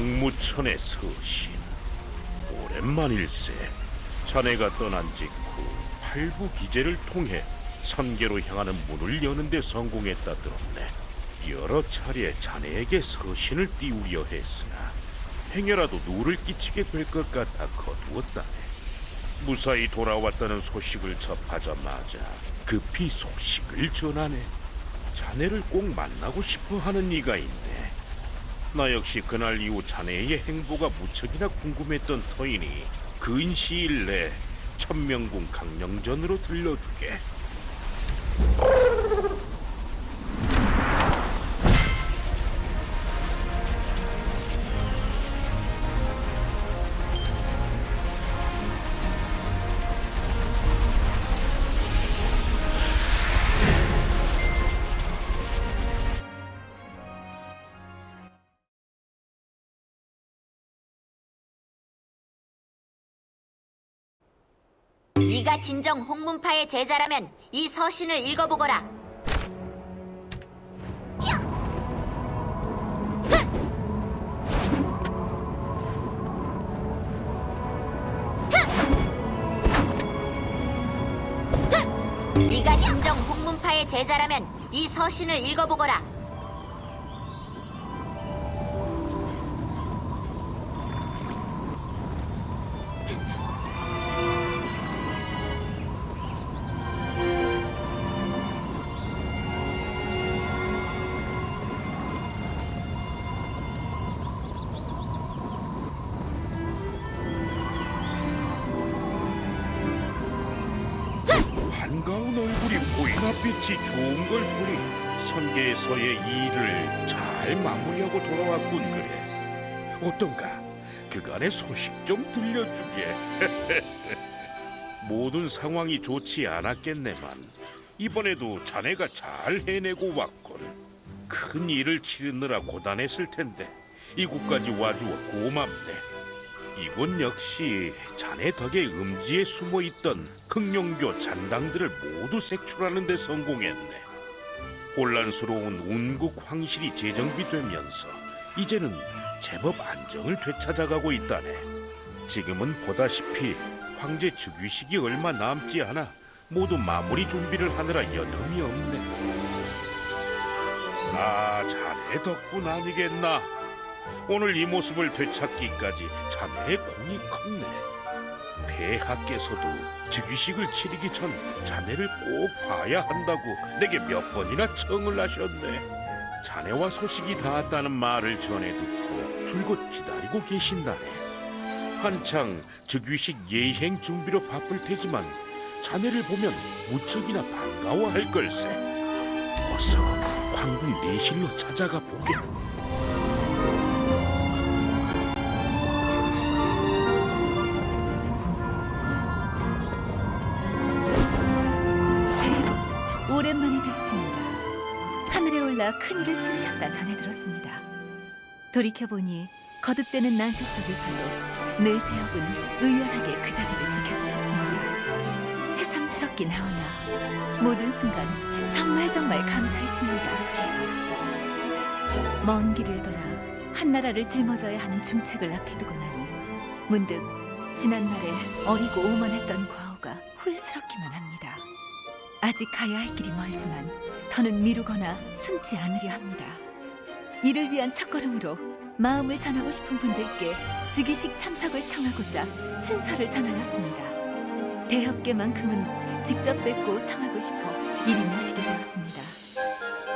황무천의 서신. 오랜만일세. 자네가 떠난 직후 팔부 기제를 통해 선계로 향하는 문을 여는 데 성공했다 들었네. 여러 차례 자네에게 서신을 띄우려 했으나 행여라도 누를 끼치게 될 것 같아 거두었다네. 무사히 돌아왔다는 소식을 접하자마자 급히 소식을 전하네. 자네를 꼭 만나고 싶어 하는 이가 있네. 나 역시 그날 이후 자네의 행보가 무척이나 궁금했던 터이니 근 시일 내 천명궁 강령전으로 들려주게. 네가 진정 홍문파의 제자라면 이 서신을 읽어보거라. 네가 진정 홍문파의 제자라면 이 서신을 읽어보거라. 반가운 얼굴이 보이나 빛이 좋은 걸 보니 선계에서의 일을 잘 마무리하고 돌아왔군 그래. 어떤가? 그간의 소식 좀 들려주게. 모든 상황이 좋지 않았겠네만 이번에도 자네가 잘 해내고 왔군. 큰 일을 치르느라 고단했을 텐데 이곳까지 와주어 고맙네. 이곳 역시 자네 덕에 음지에 숨어있던 흑룡교 잔당들을 모두 색출하는 데 성공했네. 혼란스러운 운국 황실이 재정비되면서 이제는 제법 안정을 되찾아가고 있다네. 지금은 보다시피 황제 즉위식이 얼마 남지 않아 모두 마무리 준비를 하느라 여념이 없네. 아, 자네 덕분 아니겠나. 오늘 이 모습을 되찾기까지 자네의 공이 컸네. 폐하께서도 즉위식을 치르기 전 자네를 꼭 봐야 한다고 내게 몇 번이나 청을 하셨네. 자네와 소식이 닿았다는 말을 전해 듣고 줄곧 기다리고 계신다네. 한창 즉위식 예행 준비로 바쁠 테지만 자네를 보면 무척이나 반가워할 걸세. 어서 황궁 내실로 찾아가 보게. 오랜만에 뵙습니다. 하늘에 올라 큰일을 치르셨다 전해 들었습니다. 돌이켜보니 거듭되는 난세 속에서도 늘 대업은 의연하게 그 자리를 지켜주셨습니다. 새삼스럽긴 하오나 모든 순간 정말 감사했습니다. 먼 길을 돌아 한나라를 짊어져야 하는 중책을 앞에 두고 나니 문득 지난날에 어리고 오만했던 과오가 후회스럽기만 합니다. 아직 가야 할 길이 멀지만 더는 미루거나 숨지 않으려 합니다. 이를 위한 첫걸음으로 마음을 전하고 싶은 분들께 즉위식 참석을 청하고자 친서를 전하였습니다. 대업계만큼은 직접 뵙고 청하고 싶어 이리 모시게 되었습니다.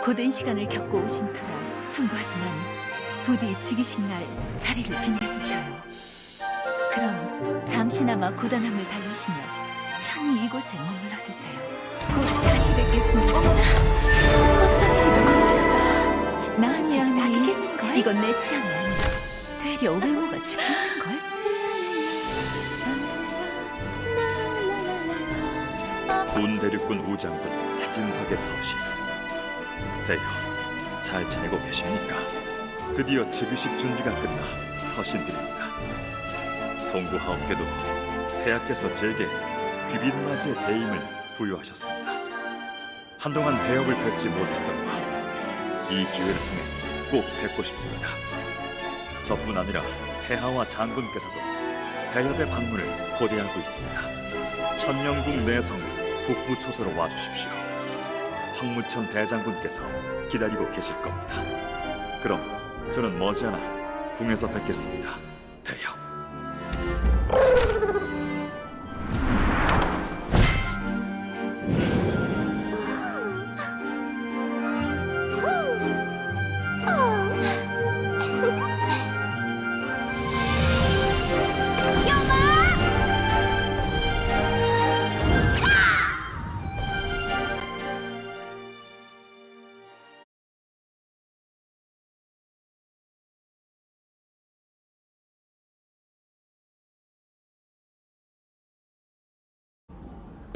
고된 시간을 겪고 오신 터라 송구하지만 부디 즉위식 날 자리를 빛내주셔요. 그럼 잠시나마 고단함을 달래시며 편히 이곳에 머물러 주세요. 곧 다시 뵙겠습니다. 어머나, 막상이도 거울까? 나 아니야, 낙이겠는걸? 이건 내 취향이 아니야. 되려 외모가 죽겠는걸? 군대륙군 우장군 태진석의 서신. 대여, 잘 지내고 계십니까? 드디어 즉위식 준비가 끝나 서신드립니다. 송구하옵게도 폐하께서 제게 귀빈맞이의 대임을 부여하셨습니다. 한동안 대업을 뵙지 못했던 바 이 기회를 통해 꼭 뵙고 싶습니다. 저뿐 아니라 폐하와 장군께서도 대협의 방문을 고대하고 있습니다. 천령궁 내성 북부 초소로 와주십시오. 황무천 대장군께서 기다리고 계실 겁니다. 그럼 저는 머지않아 궁에서 뵙겠습니다. 대협.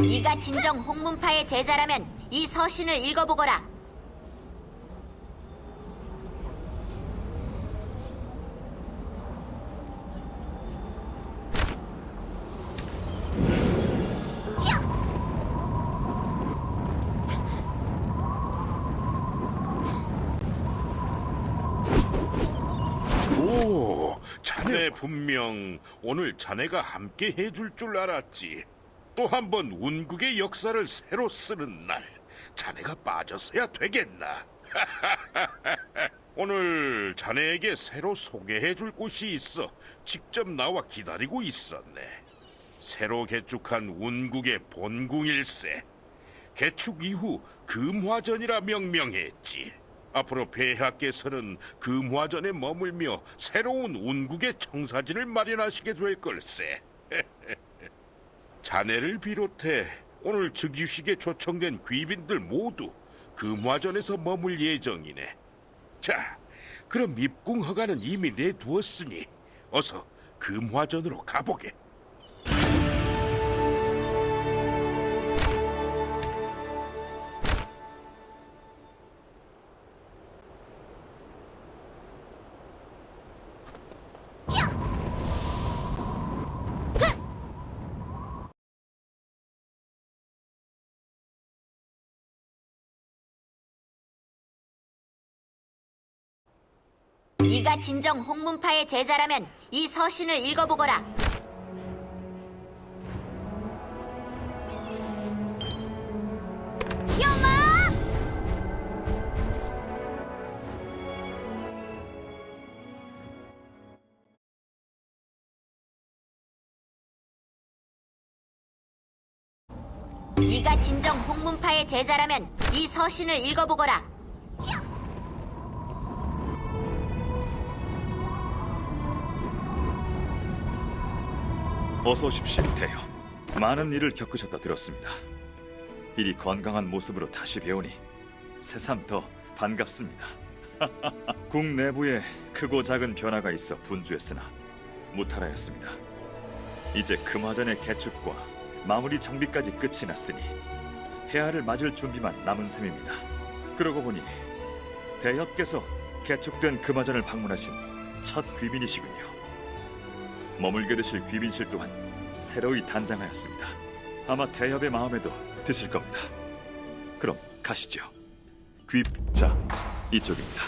네가 진정 홍문파의 제자라면 이 서신을 읽어보거라. 오, 자네 분명 오늘 자네가 함께 해줄 줄 알았지. 또 한 번 운국의 역사를 새로 쓰는 날, 자네가 빠져서야 되겠나? 오늘 자네에게 새로 소개해줄 곳이 있어 직접 나와 기다리고 있었네. 새로 개축한 운국의 본궁일세. 개축 이후 금화전이라 명명했지. 앞으로 폐하께서는 금화전에 머물며 새로운 운국의 청사진을 마련하시게 될 걸세. 자네를 비롯해 오늘 즉위식에 초청된 귀빈들 모두 금화전에서 머물 예정이네. 자, 그럼 입궁 허가는 이미 내두었으니 어서 금화전으로 가보게. 네가 진정 홍문파의 제자라면 이 서신을 읽어보거라. 네가 진정 홍문파의 제자라면 이 서신을 읽어보거라. 어서 오십시오, 대협. 많은 일을 겪으셨다 들었습니다. 이리 건강한 모습으로 다시 뵈오니 새삼 더 반갑습니다. 궁 내부에 크고 작은 변화가 있어 분주했으나 무탈하였습니다. 이제 금화전의 개축과 마무리 정비까지 끝이 났으니 폐하를 맞을 준비만 남은 셈입니다. 그러고 보니 대협께서 개축된 금화전을 방문하신 첫 귀빈이시군요. 머물게 되실 귀빈실 또한 새로이 단장하였습니다. 아마 대협의 마음에도 드실 겁니다. 그럼 가시죠. 자, 이쪽입니다.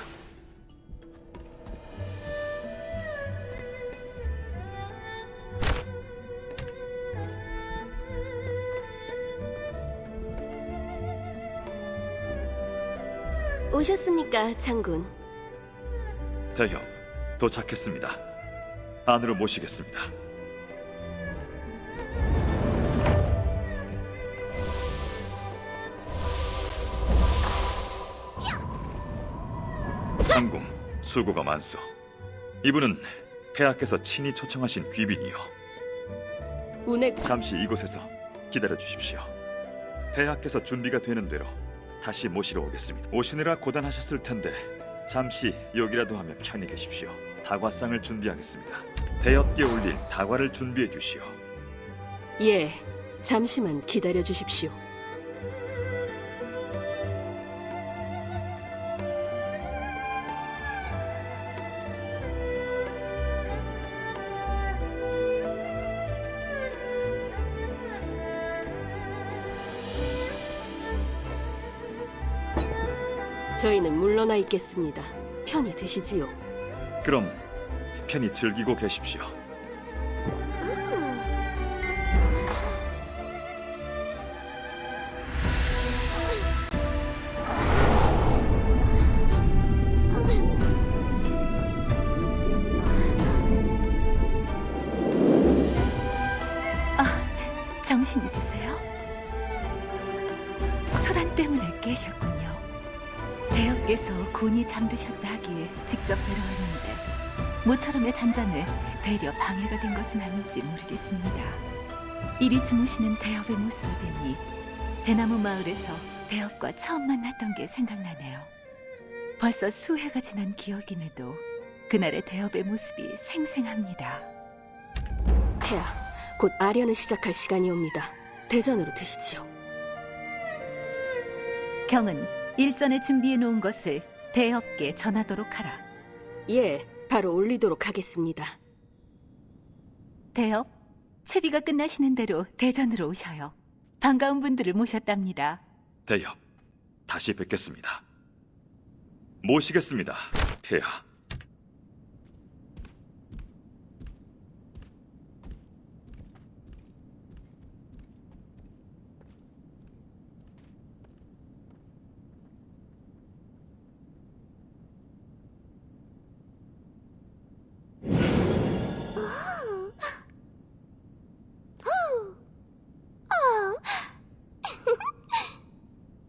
오셨습니까, 장군? 대협, 도착했습니다. 안으로 모시겠습니다. 상궁, 수고가 많소. 이분은 폐하께서 친히 초청하신 귀빈이요. 운액 잠시 이곳에서 기다려 주십시오. 폐하께서 준비가 되는 대로 다시 모시러 오겠습니다. 오시느라 고단하셨을 텐데 잠시 여기라도 하며 편히 계십시오. 다과상을 준비하겠습니다. 대엽께 올릴 다과를 준비해 주시오. 예, 잠시만 기다려 주십시오. 저희는 물러나 있겠습니다. 편히 드시지요. 그럼 편히 즐기고 계십시오. 정신이 드세요? 소란 때문에 깨셨군요. 대엽께서 곤히 잠드셨다 하기에 직접 뵈러 왔는데 모처럼의 단잠에 되려 방해가 된 것은 아닌지 모르겠습니다. 이리 주무시는 대엽의 모습을 보니 대나무 마을에서 대엽과 처음 만났던 게 생각나네요. 벌써 수해가 지난 기억임에도 그날의 대엽의 모습이 생생합니다. 폐하, 곧 아련을 시작할 시간이 옵니다. 대전으로 드시지요. 경은 일전에 준비해 놓은 것을 대엽께 전하도록 하라. 예, 바로 올리도록 하겠습니다. 대엽, 채비가 끝나시는 대로 대전으로 오셔요. 반가운 분들을 모셨답니다. 대엽, 다시 뵙겠습니다. 모시겠습니다, 폐하.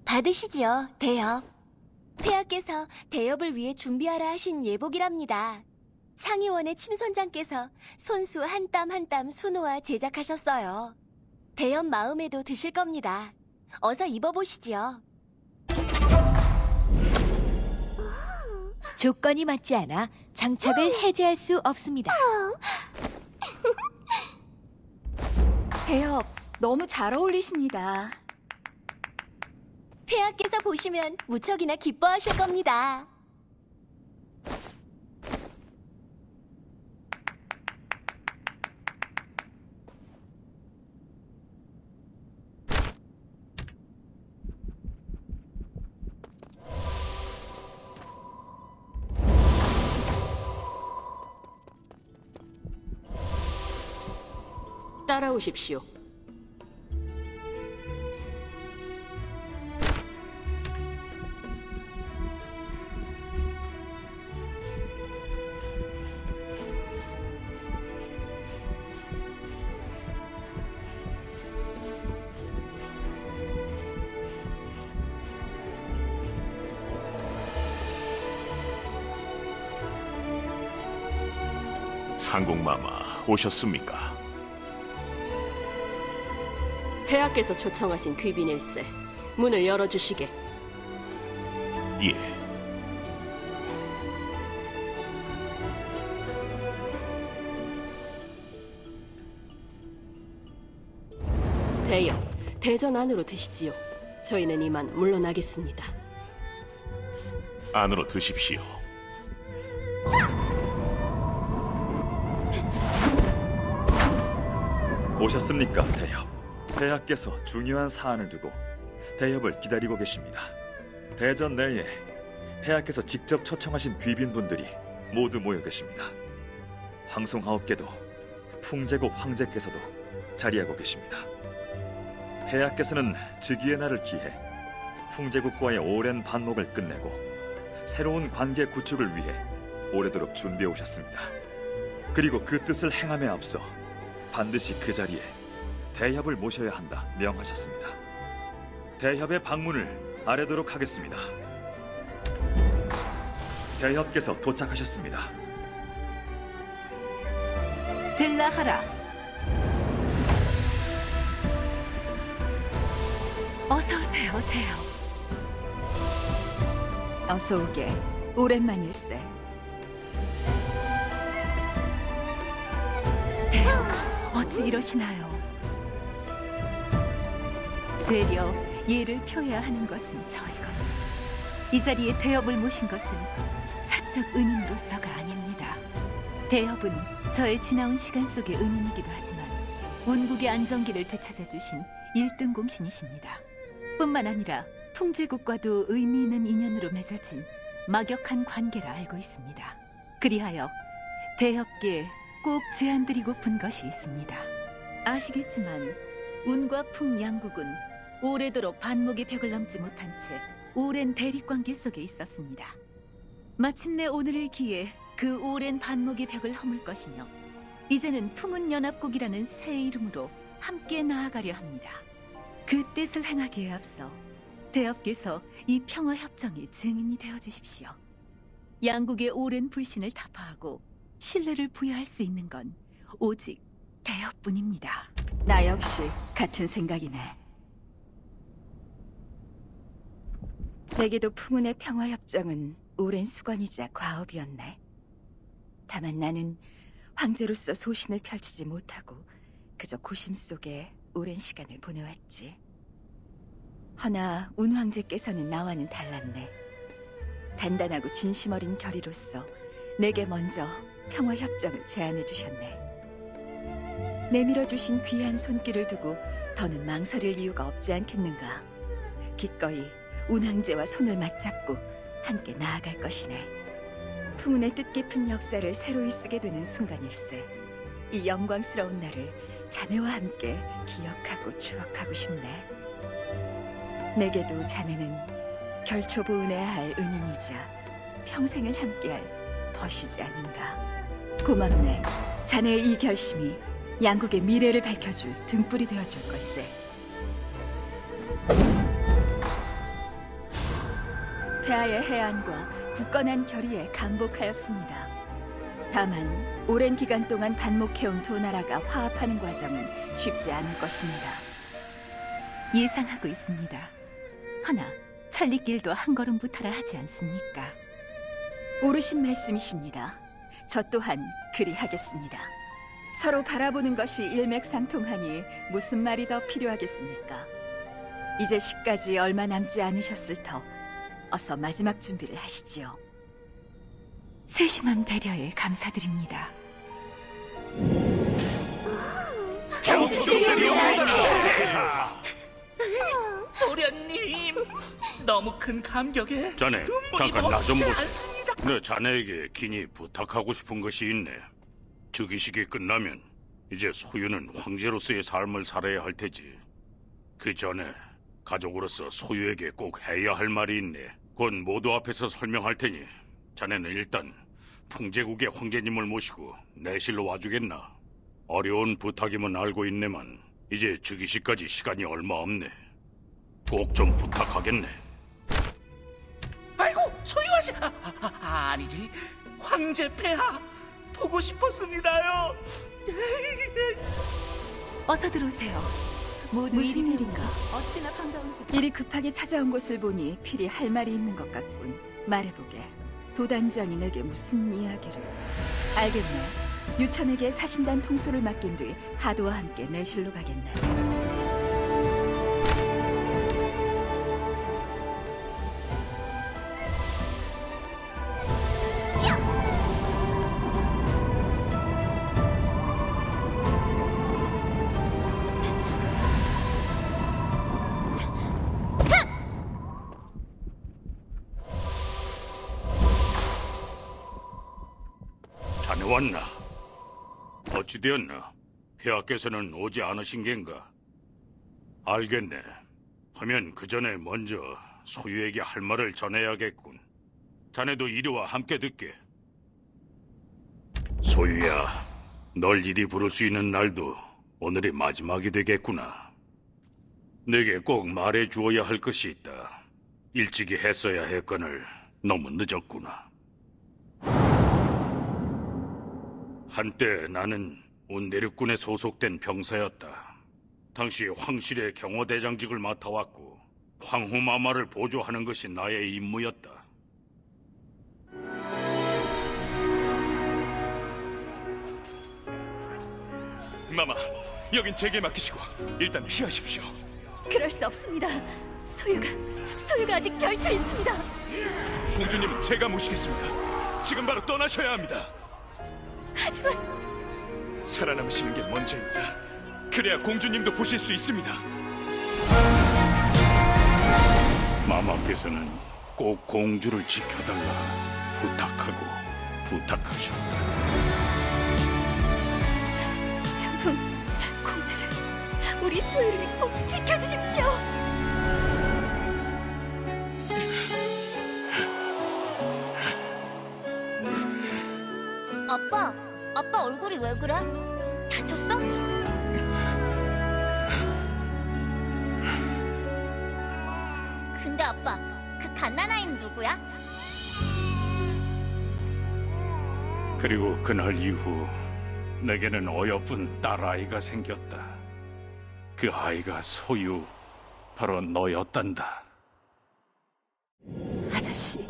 받으시지요, 대엽. 폐하께서 대엽을 위해 준비하라 하신 예복이랍니다. 상의원의 침선장께서 손수 한 땀 한 땀 수놓아 제작하셨어요. 대엽 마음에도 드실 겁니다. 어서 입어보시지요. 조건이 맞지 않아 장착을 해제할 수 없습니다. 대엽, 너무 잘 어울리십니다. 폐하께서 보시면 무척이나 기뻐하실 겁니다. 따라오십시오. 상공마마 오셨습니까? 폐하께서 초청하신 귀빈일세, 문을 열어주시게. 예. 대엽, 대전 안으로 드시지요. 저희는 이만 물러나겠습니다. 안으로 드십시오. 오셨습니까, 대엽? 폐하께서 중요한 사안을 두고 대엽을 기다리고 계십니다. 대전 내에 폐하께서 직접 초청하신 귀빈분들이 모두 모여 계십니다. 황송하옵게도 풍제국 황제께서도 자리하고 계십니다. 폐하께서는 즉위의 날을 기해 풍제국과의 오랜 반목을 끝내고 새로운 관계 구축을 위해 오래도록 준비해 오셨습니다. 그리고 그 뜻을 행함에 앞서 반드시 그 자리에 대협을 모셔야 한다 명하셨습니다. 대협의 방문을 아뢰도록 하겠습니다. 대협께서 도착하셨습니다. 들라하라. 어서 오세요, 대엽. 어서 오게. 오랜만일세. 대엽, 어찌 이러시나요? 되려 예를 표해야 하는 것은 저이건 이 자리에 대엽을 모신 것은 사적 은인으로서가 아닙니다. 대엽은 저의 지나온 시간 속의 은인이기도 하지만 운국의 안정기를 되찾아주신 1등 공신이십니다. 뿐만 아니라 풍제국과도 의미 있는 인연으로 맺어진 막역한 관계라 알고 있습니다. 그리하여 대협계에 꼭 제안드리고픈 것이 있습니다. 아시겠지만 운과 풍 양국은 오래도록 반목의 벽을 넘지 못한 채 오랜 대립관계 속에 있었습니다. 마침내 오늘을 기해 그 오랜 반목의 벽을 허물 것이며 이제는 풍운연합국이라는 새 이름으로 함께 나아가려 합니다. 그 뜻을 행하기에 앞서 대업께서 이 평화협정의 증인이 되어주십시오. 양국의 오랜 불신을 타파하고 신뢰를 부여할 수 있는 건 오직 대업뿐입니다. 나 역시 같은 생각이네. 내게도 풍운의 평화협정은 오랜 수건이자 과업이었네. 다만 나는 황제로서 소신을 펼치지 못하고 그저 고심 속에 오랜 시간을 보내왔지. 허나 운 황제께서는 나와는 달랐네. 단단하고 진심 어린 결의로서 내게 먼저 평화협정을 제안해 주셨네. 내밀어 주신 귀한 손길을 두고 더는 망설일 이유가 없지 않겠는가. 기꺼이 운 황제와 손을 맞잡고 함께 나아갈 것이네. 풍운의 뜻깊은 역사를 새로이 쓰게 되는 순간일세. 이 영광스러운 날을 자네와 함께 기억하고 추억하고 싶네. 내게도 자네는 결초보은해야 할 은인이자 평생을 함께할 벗이지 아닌가. 고맙네. 자네의 이 결심이 양국의 미래를 밝혀줄 등불이 되어줄 걸세. 폐하의 해안과 굳건한 결의에 강복하였습니다. 다만 오랜 기간 동안 반목해온 두 나라가 화합하는 과정은 쉽지 않을 것입니다. 예상하고 있습니다. 허나 천리길도 한 걸음부터라 하지 않습니까? 옳으신 말씀이십니다. 저 또한 그리하겠습니다. 서로 바라보는 것이 일맥상통하니 무슨 말이 더 필요하겠습니까? 이제 시까지 얼마 남지 않으셨을 터 어서 마지막 준비를 하시지요. 세심한 배려에 감사드립니다. 도련님, 너무 큰 감격에 자네, 눈물이 잠깐 나 좀 멈추지 보시. 않습니다. 내 자네에게 긴히 부탁하고 싶은 것이 있네. 즉위식이 끝나면 이제 소유는 황제로서의 삶을 살아야 할 테지. 그 전에 가족으로서 소유에게 꼭 해야 할 말이 있네. 곧 모두 앞에서 설명할 테니 자네는 일단 풍제국의 황제님을 모시고 내실로 와주겠나? 어려운 부탁임은 알고 있네만 이제 즉위식까지 시간이 얼마 없네. 꼭 좀 부탁하겠네. 아이고, 소유하시... 아니지, 황제 폐하 보고 싶었습니다요. 어서 들어오세요. 무슨 일인가? 어찌나 반가운지. 일이 급하게 찾아온 것을 보니 필히 할 말이 있는 것 같군. 말해보게. 도단장이 내게 무슨 이야기를... 알겠네. 유천에게 사신단 통솔을 맡긴 뒤 하도와 함께 내실로 가겠네. 자네 왔나? 어찌 되었나? 폐하께서는 오지 않으신 겐가? 알겠네. 하면 그 전에 먼저 소유에게 할 말을 전해야겠군. 자네도 이리와 함께 듣게. 소유야, 널 이리 부를 수 있는 날도 오늘이 마지막이 되겠구나. 내게 꼭 말해 주어야 할 것이 있다. 일찍이 했어야 했거늘 너무 늦었구나. 한때 나는 운대륙군에 소속된 병사였다. 당시 황실의 경호대장직을 맡아왔고 황후마마를 보조하는 것이 나의 임무였다. 마마, 여긴 제게 맡기시고 일단 피하십시오. 그럴 수 없습니다. 소유가 아직 결쳐 있습니다. 공주님은 제가 모시겠습니다. 지금 바로 떠나셔야 합니다. 하지만 살아남으시는 게 먼저입니다. 그래야 공주님도 보실 수 있습니다. 마마께서는 꼭 공주를 지켜달라 부탁하셨다. 우리 소율을 꼭 지켜주십시오. 아빠 얼굴이 왜 그래? 다쳤어? 근데 아빠, 그 갓난아이는 누구야? 그리고 그날 이후 내게는 어여쁜 딸아이가 생겼다. 그 아이가 소유, 바로 너였단다. 아저씨,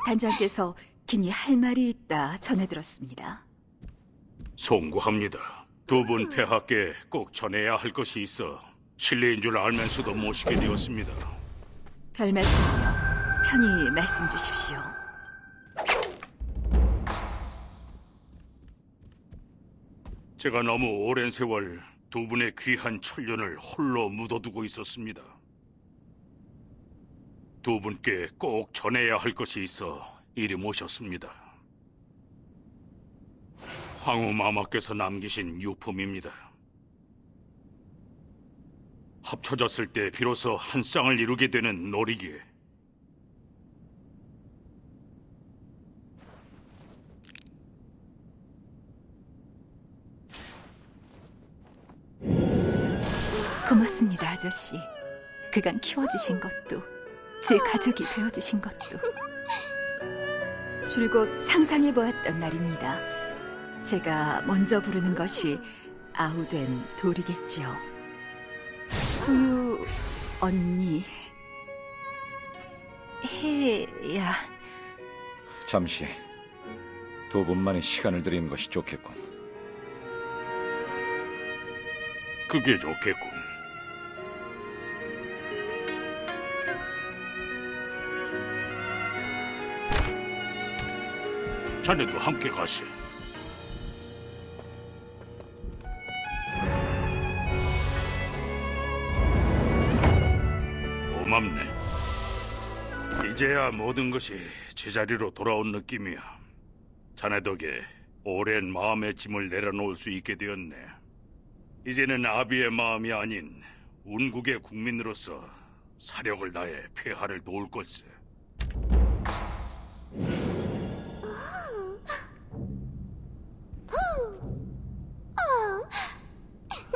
단장께서 긴히 할 말이 있다 전해 들었습니다. 송구합니다. 두 분 폐하께 꼭 전해야 할 것이 있어 실례인 줄 알면서도 모시게 되었습니다. 별 말씀이요. 편히 말씀 주십시오. 제가 너무 오랜 세월 두 분의 귀한 천년을 홀로 묻어두고 있었습니다. 두 분께 꼭 전해야 할 것이 있어 이리 모셨습니다. 황후 마마께서 남기신 유품입니다. 합쳐졌을 때 비로소 한 쌍을 이루게 되는 놀이기에 고맙습니다, 아저씨. 그간 키워주신 것도, 제 가족이 되어주신 것도. 줄곧 상상해보았던 날입니다. 제가 먼저 부르는 것이 아우된 돌이겠지요. 소유 언니, 해야. 잠시 두 분만의 시간을 드리는 것이 좋겠군. 그게 좋겠군. 자네도 함께 가시. 고맙네. 이제야 모든 것이 제자리로 돌아온 느낌이야. 자네 덕에 오랜 마음의 짐을 내려놓을 수 있게 되었네. 이제는 아비의 마음이 아닌 운국의 국민으로서 사력을 다해 폐하를 도울 걸세.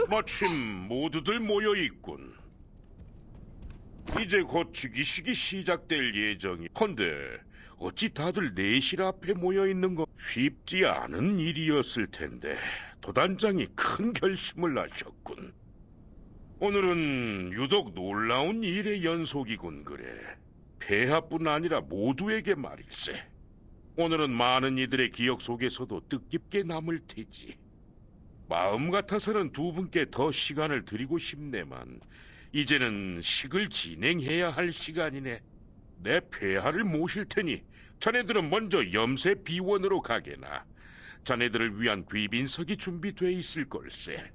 마침 모두들 모여 있군. 이제 곧 즉위식이 시작될 예정이. 헌데 어찌 다들 내실 앞에 모여 있는 건 쉽지 않은 일이었을 텐데 도단장이 큰 결심을 하셨군. 오늘은 유독 놀라운 일의 연속이군 그래. 폐하뿐 아니라 모두에게 말일세. 오늘은 많은 이들의 기억 속에서도 뜻깊게 남을 테지. 마음 같아서는 두 분께 더 시간을 드리고 싶네만 이제는 식을 진행해야 할 시간이네. 내 폐하를 모실 테니 자네들은 먼저 염세 비원으로 가게나. 자네들을 위한 귀빈석이 준비돼 있을 걸세.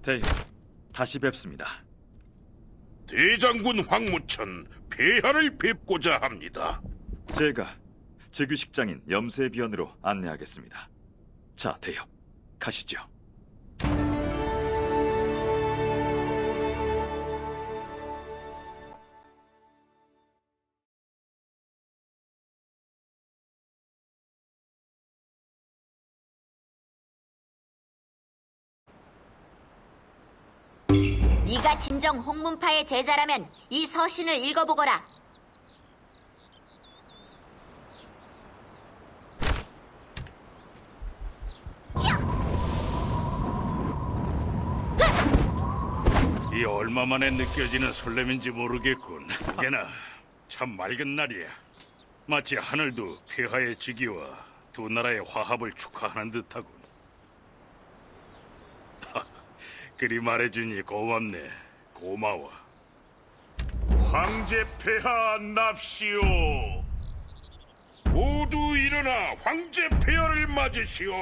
대여, 다시 뵙습니다. 대장군 황무천, 폐하를 뵙고자 합니다. 제가 즉위식장인 염세비원으로 안내하겠습니다. 자, 대여, 가시죠. 네가 진정 홍문파의 제자라면 이 서신을 읽어보거라. 이 얼마 만에 느껴지는 설렘인지 모르겠군. 게나 참 맑은 날이야. 마치 하늘도 폐하의 즉위와 두 나라의 화합을 축하하는 듯하군. 그리 말해주니 고맙네. 고마워. 황제 폐하 납시오. 모두 일어나 황제 폐하를 맞으시오.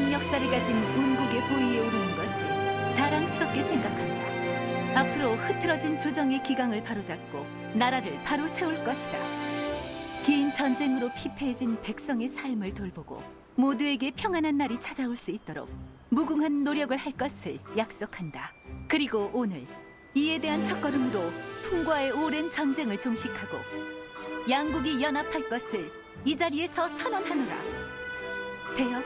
오랜 역사를 가진 운국의 보위에 오르는 것을 자랑스럽게 생각한다. 앞으로 흐트러진 조정의 기강을 바로잡고 나라를 바로 세울 것이다. 긴 전쟁으로 피폐해진 백성의 삶을 돌보고 모두에게 평안한 날이 찾아올 수 있도록 무궁한 노력을 할 것을 약속한다. 그리고 오늘 이에 대한 첫걸음으로 풍과의 오랜 전쟁을 종식하고 양국이 연합할 것을 이 자리에서 선언하노라. 대역,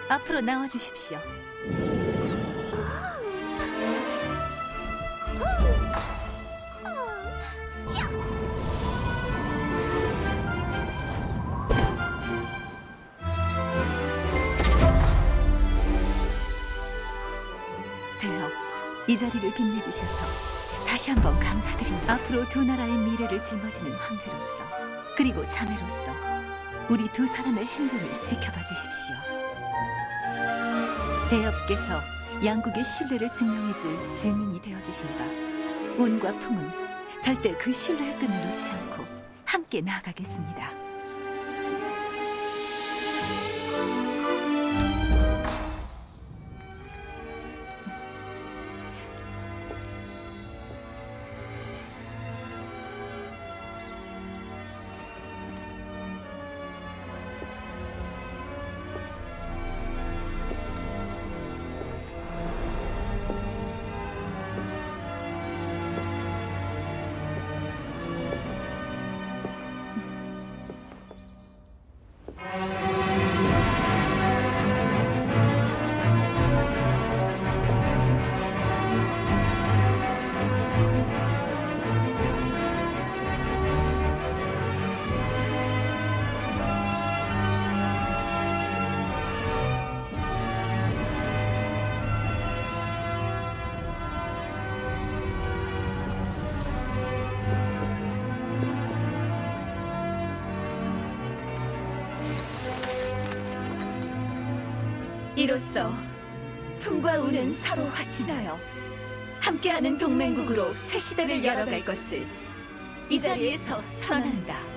앞으로 나와 주십시오. 대역, 이 자리를 빛내주셔서 다시 한번 감사드립니다. 앞으로 두 나라의 미래를 짊어지는 황제로서 그리고 자매로서 우리 두 사람의 행보를 지켜봐 주십시오. 대엽께서 양국의 신뢰를 증명해줄 증인이 되어주신 바 운과 풍은 절대 그 신뢰의 끈을 놓지 않고 함께 나아가겠습니다. 이로써 풍과 운은 서로 화친하여 함께하는 동맹국으로 새 시대를 열어갈 것을 이 자리에서 선언한다.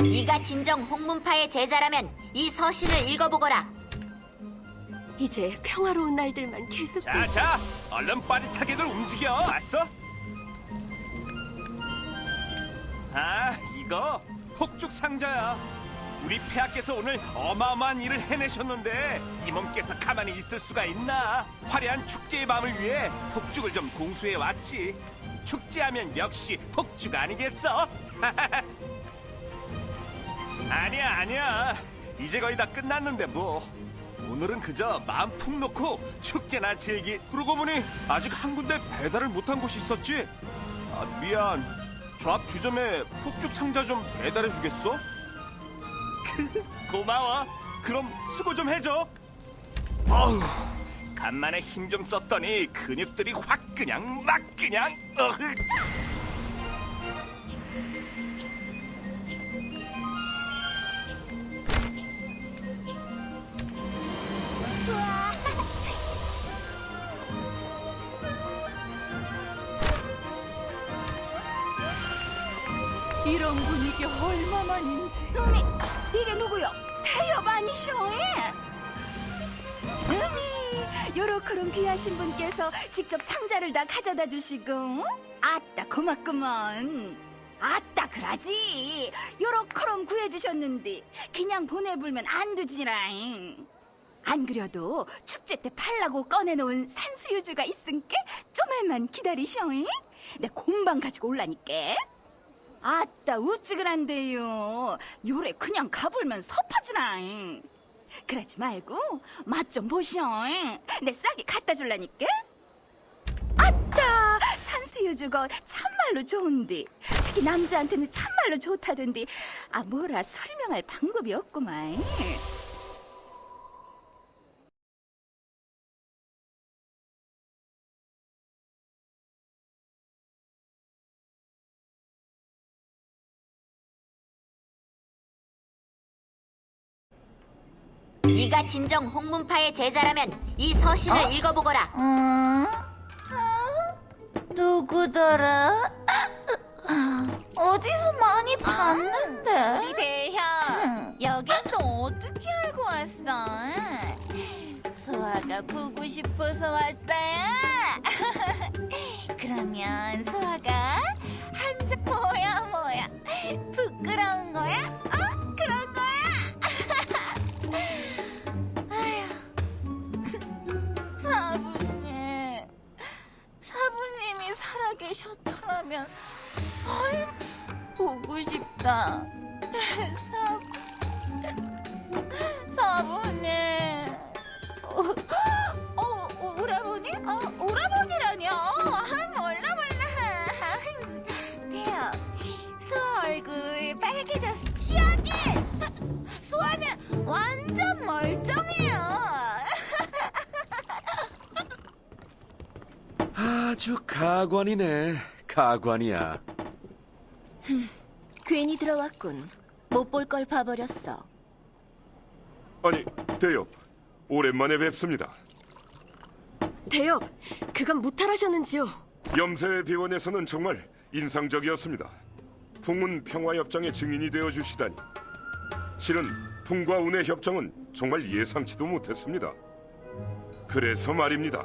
네가 진정 홍문파의 제자라면 이 서신을 읽어보거라. 이제 평화로운 날들만 계속 자, 얼른 빠릿하게들 움직여. 왔어? 아, 이거 폭죽 상자야. 우리 폐하께서 오늘 어마어마한 일을 해내셨는데 이 몸께서 가만히 있을 수가 있나? 화려한 축제의 밤을 위해 폭죽을 좀 공수해 왔지. 축제하면 역시 폭죽 아니겠어? 아니야. 이제 거의 다 끝났는데 뭐. 오늘은 그저 마음 푹 놓고 축제나 즐기. 그러고 보니 아직 한 군데 배달을 못한 곳이 있었지. 아, 미안. 저 앞 주점에 폭죽 상자 좀 배달해 주겠어? 고마워. 그럼 수고 좀 해줘. 어휴, 간만에 힘 좀 썼더니 근육들이 확 그냥 막 그냥. 어흐. 이런 분위기 얼마만인지. 이게 누구요? 태엽 아니쇼? 음이 요렇게럼 귀하신 분께서 직접 상자를 다 가져다 주시고 아따 고맙구먼. 아따 그러지. 요렇게럼 구해주셨는데 그냥 보내불면 안 되지라잉. 안 그려도 축제 때 팔라고 꺼내놓은 산수유주가 있은께 좀만 기다리셔잉. 내 공방 가지고 올라니까. 아따 우찌그란데요. 요래 그냥 가불면 섭하지라잉. 그러지 말고 맛 좀 보셔잉. 내 싸게 갖다 줄라니까. 아따 산수유주가 참말로 좋은데 특히 남자한테는 참말로 좋다던데 아 뭐라 설명할 방법이 없구만. 네가 진정 홍문파의 제자라면 이 서신을 읽어보거라. 누구더라? 어디서 많이 봤는데? 우리 대형, 여긴 또 어떻게 알고 왔어? 소아가 보고 싶어서 왔어요. 그러면 소아가 한자 뭐야? 부끄러운 거야? 그런 거야? 사부님이 살아계셨더라면 보고 싶다. 사부님. 오라버니? 오라버니라뇨? 몰라. 대요. 수아 얼굴 빨개져서 취하게. 수아는 완전 멀쩡해요. 아주 가관이네. 가관이야. 괜히 들어왔군. 못 볼 걸 봐버렸어. 아니, 대엽, 오랜만에 뵙습니다. 대엽, 그간 무탈하셨는지요? 염세 비원에서는 정말 인상적이었습니다. 풍운 평화협정의 증인이 되어 주시다니. 실은 풍과 운의 협정은 정말 예상치도 못했습니다. 그래서 말입니다.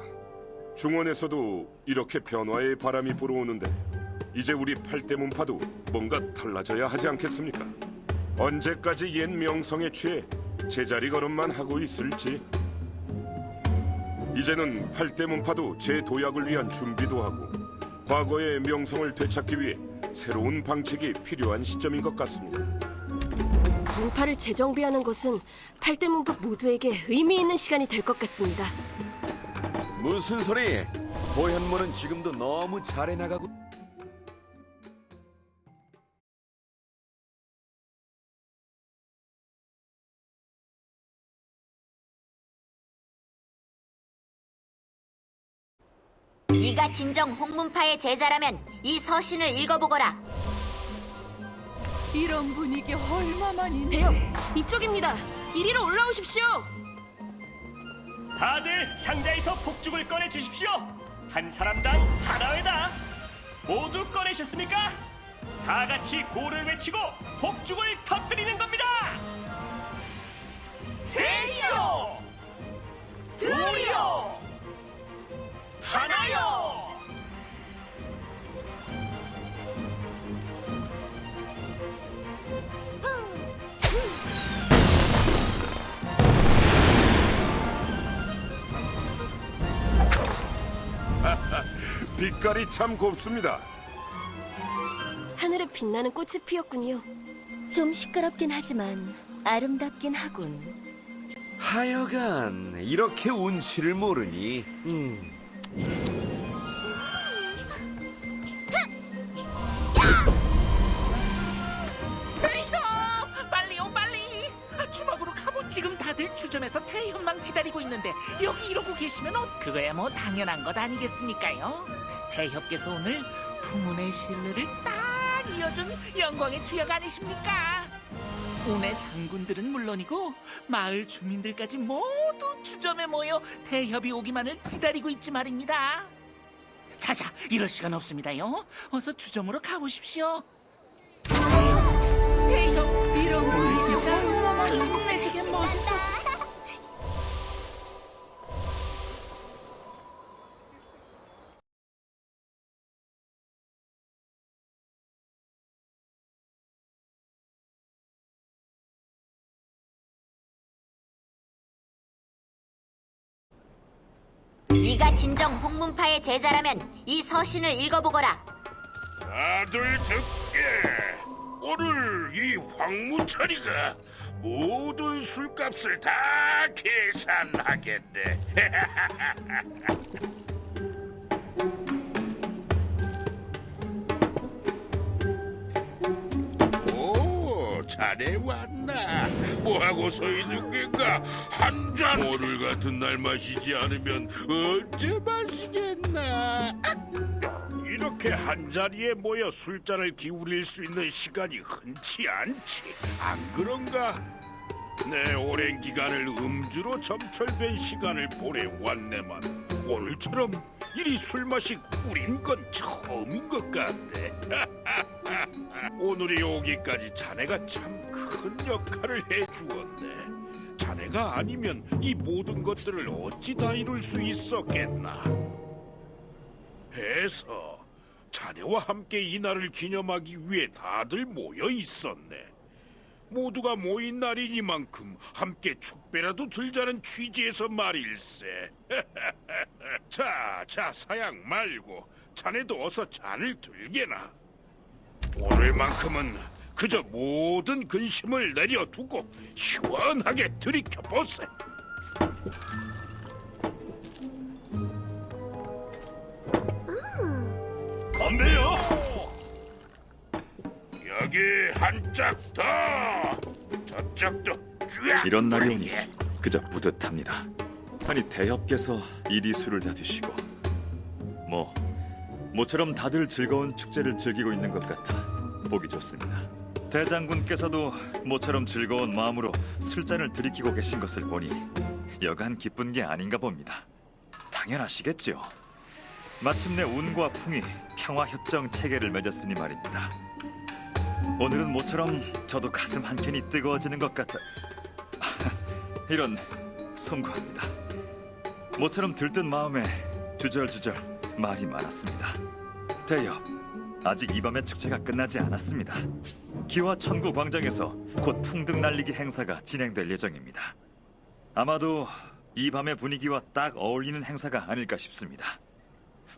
중원에서도 이렇게 변화의 바람이 불어오는데 이제 우리 팔대문파도 뭔가 달라져야 하지 않겠습니까? 언제까지 옛 명성에 취해 제자리 걸음만 하고 있을지. 이제는 팔대문파도 재도약을 위한 준비도 하고 과거의 명성을 되찾기 위해 새로운 방책이 필요한 시점인 것 같습니다. 문파를 재정비하는 것은 팔대문파 모두에게 의미 있는 시간이 될 것 같습니다. 무슨 소리? 보현모는 지금도 너무 잘해 나가고. 네가 진정 홍문파의 제자라면 이 서신을 읽어보거라. 이런 분위기 얼마만인지. 대엽, 이쪽입니다. 이리로 올라오십시오. 다들 상자에서 폭죽을 꺼내 주십시오. 한 사람당 하나회다. 모두 꺼내셨습니까? 다 같이 고를 외치고 폭죽을 터뜨리는 겁니다. 셋이요, 둘이요, 하나요. 빛깔이 참 곱습니다. 하늘에 빛나는 꽃이 피었군요. 좀 시끄럽긴 하지만 아름답긴 하군. 하여간 이렇게 운치를 모르니. 태협, 빨리요, 빨리. 주먹으로 가면 지금 다들 주점에서 태협만 기다리고 있는데 여기 이러고 계시면 그거야 뭐 당연한 것 아니겠습니까요? 태협께서 오늘 풍운의 신뢰를 딱 이어준 영광의 주역 아니십니까? 운의 장군들은 물론이고 마을 주민들까지 모두 주점에 모여 태협이 오기만을 기다리고 있지 말입니다. 자자, 이럴 시간 없습니다요. 어서 주점으로 가보십시오. 태협, 이런 분위기가 끝내주게 멋있었어. 네가 진정 홍문파의 제자라면 이 서신을 읽어보거라. 다들 듣게. 오늘 이 황무철이가 모든 술값을 다 계산하겠네. 오, 자네 왔나? 뭐하고 서 있는 겐가? 한 잔. 오늘 같은 날 마시지 않으면 언제 마시겠나? 이렇게 한자리에 모여 술잔을 기울일 수 있는 시간이 흔치 않지. 안 그런가? 내 오랜 기간을 음주로 점철된 시간을 보내왔네만 오늘처럼 이리 술맛이 꿀인 건 처음인 것 같네. 오늘이 오기까지 자네가 참 큰 역할을 해주었네. 자네가 아니면 이 모든 것들을 어찌 다 이룰 수 있었겠나. 해서 자네와 함께 이 날을 기념하기 위해 다들 모여 있었네. 모두가 모인 날이니만큼 함께 축배라도 들자는 취지에서 말일세. 자, 사양 말고 자네도 어서 잔을 들게나. 오늘만큼은 그저 모든 근심을 내려두고 시원하게 들이켜보세. 건배요. 여기 한 짝 더. 저쪽도 쫙. 이런 날이 오니 그저 뿌듯합니다. 아니 대협께서 이리 술을 다 드시고 모처럼 다들 즐거운 축제를 즐기고 있는 것 같아 보기 좋습니다. 대장군께서도 모처럼 즐거운 마음으로 술잔을 들이키고 계신 것을 보니 여간 기쁜 게 아닌가 봅니다. 당연하시겠지요. 마침내 운과 풍이 평화협정 체계를 맺었으니 말입니다. 오늘은 모처럼 저도 가슴 한켠이 뜨거워지는 것 같아. 이런 송구합니다. 모처럼 들뜬 마음에 주절주절 말이 많았습니다. 대엽, 아직 이 밤의 축제가 끝나지 않았습니다. 기와 천구 광장에서 곧 풍등 날리기 행사가 진행될 예정입니다. 아마도 이 밤의 분위기와 딱 어울리는 행사가 아닐까 싶습니다.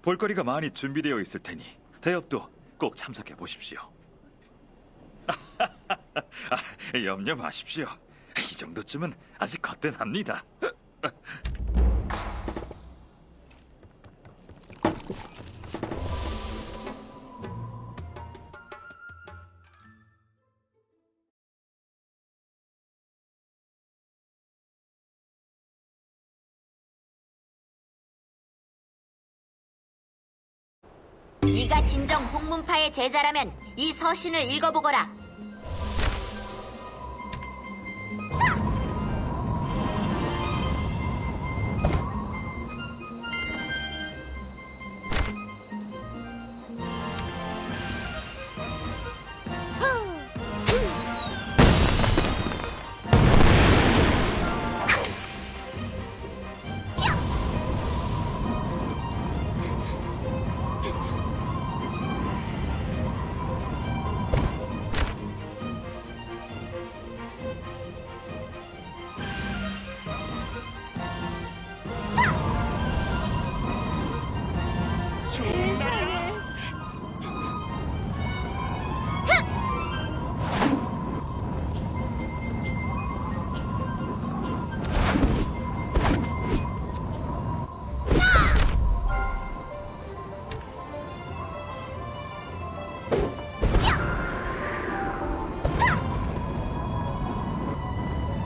볼거리가 많이 준비되어 있을 테니 대엽도 꼭 참석해 보십시오. 염려 마십시오. 이 정도쯤은 아직 거뜬합니다. 네가 진정 홍문파의 제자라면 이 서신을 읽어보거라.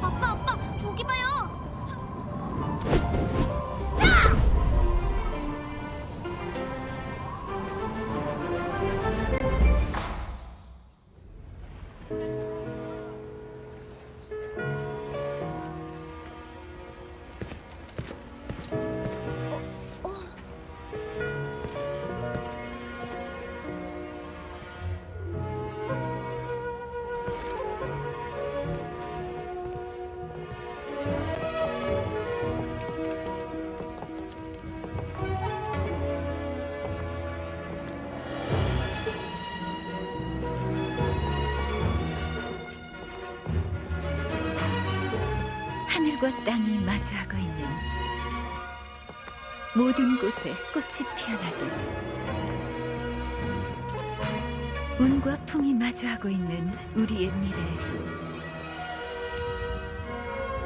아빠, 저기 봐요. 하늘과 땅이 마주하고 있는 모든 곳에 꽃이 피어나듯 운과 풍이 마주하고 있는 우리의 미래에도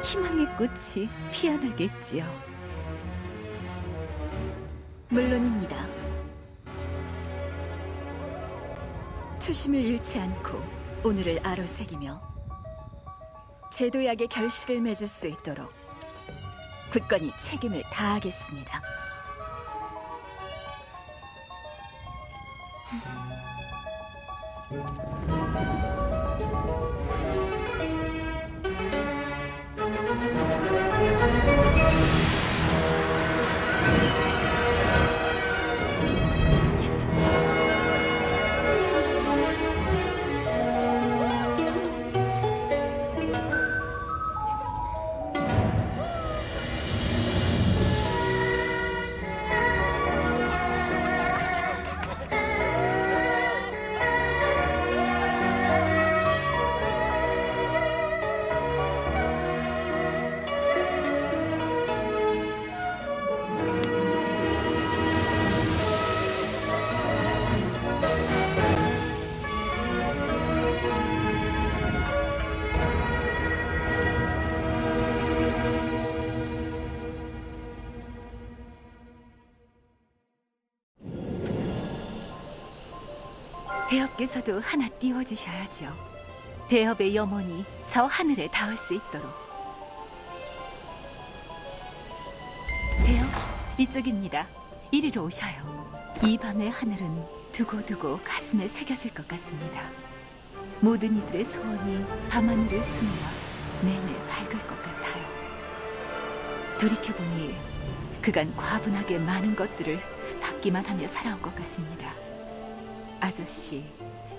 희망의 꽃이 피어나겠지요. 물론입니다. 초심을 잃지 않고 오늘을 아로새기며 제도약의 결실을 맺을 수 있도록 굳건히 책임을 다하겠습니다. 대업께서도 하나 띄워주셔야죠. 대업의 염원이 저 하늘에 닿을 수 있도록. 대업, 이쪽입니다. 이리로 오셔요. 이 밤의 하늘은 두고두고 가슴에 새겨질 것 같습니다. 모든 이들의 소원이 밤하늘을 스며 내내 밝을 것 같아요. 돌이켜보니 그간 과분하게 많은 것들을 받기만 하며 살아온 것 같습니다. 아저씨,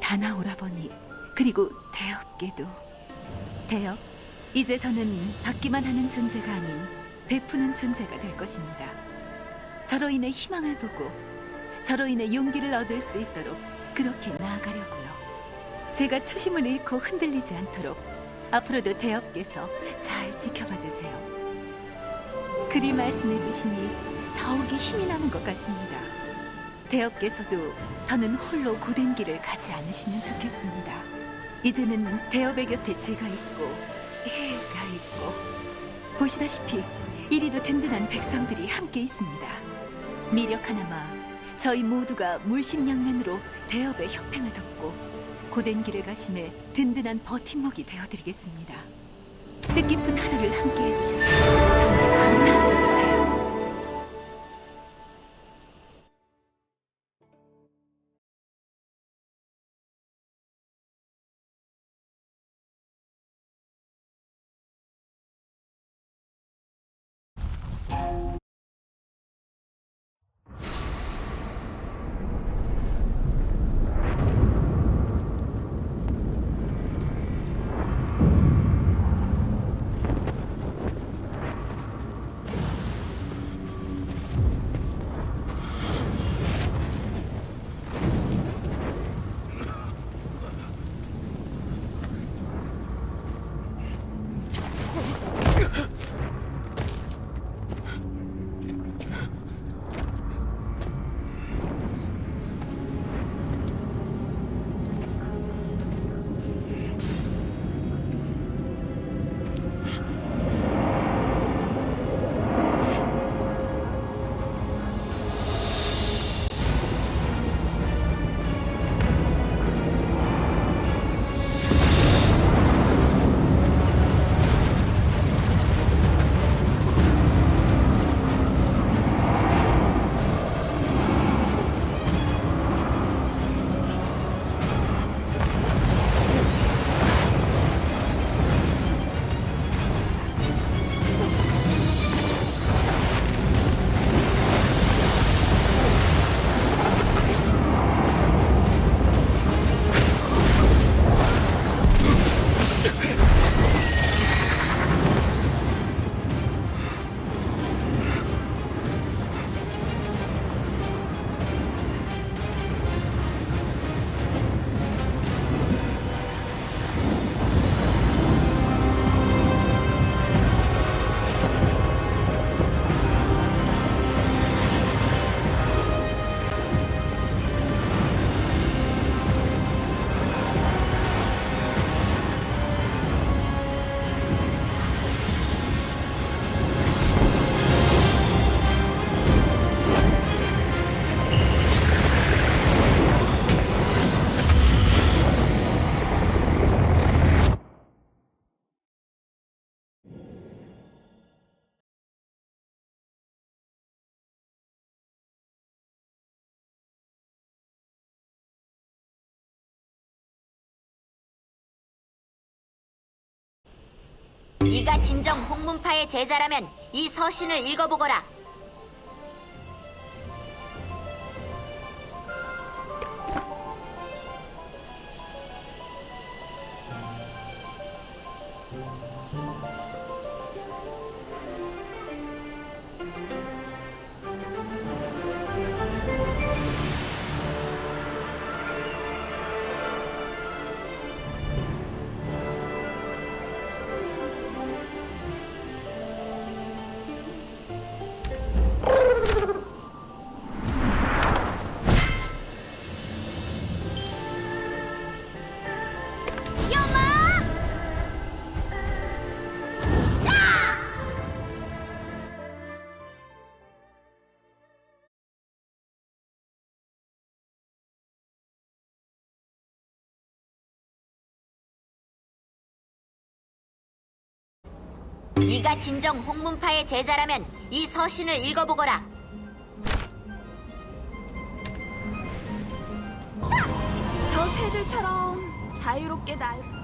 다나오라버니, 그리고 대업께도. 대업, 이제 더는 받기만 하는 존재가 아닌 베푸는 존재가 될 것입니다. 저로 인해 희망을 보고 저로 인해 용기를 얻을 수 있도록 그렇게 나아가려고요. 제가 초심을 잃고 흔들리지 않도록 앞으로도 대업께서 잘 지켜봐 주세요. 그리 말씀해 주시니 더욱이 힘이 나는 것 같습니다. 대업께서도 더는 홀로 고된 길을 가지 않으시면 좋겠습니다. 이제는 대업의 곁에 제가 있고 해가 있고 보시다시피 이리도 든든한 백성들이 함께 있습니다. 미력 하나마 저희 모두가 물심양면으로 대업의 혁팽을 돕고 고된 길을 가심에 든든한 버팀목이 되어드리겠습니다. 뜻깊은 하루를 함께 해주셔서 정말 감사합니다. 네가 진정 홍문파의 제자라면 이 서신을 읽어보거라. 네가 진정 홍문파의 제자라면 이 서신을 읽어보거라. 저 새들처럼 자유롭게 날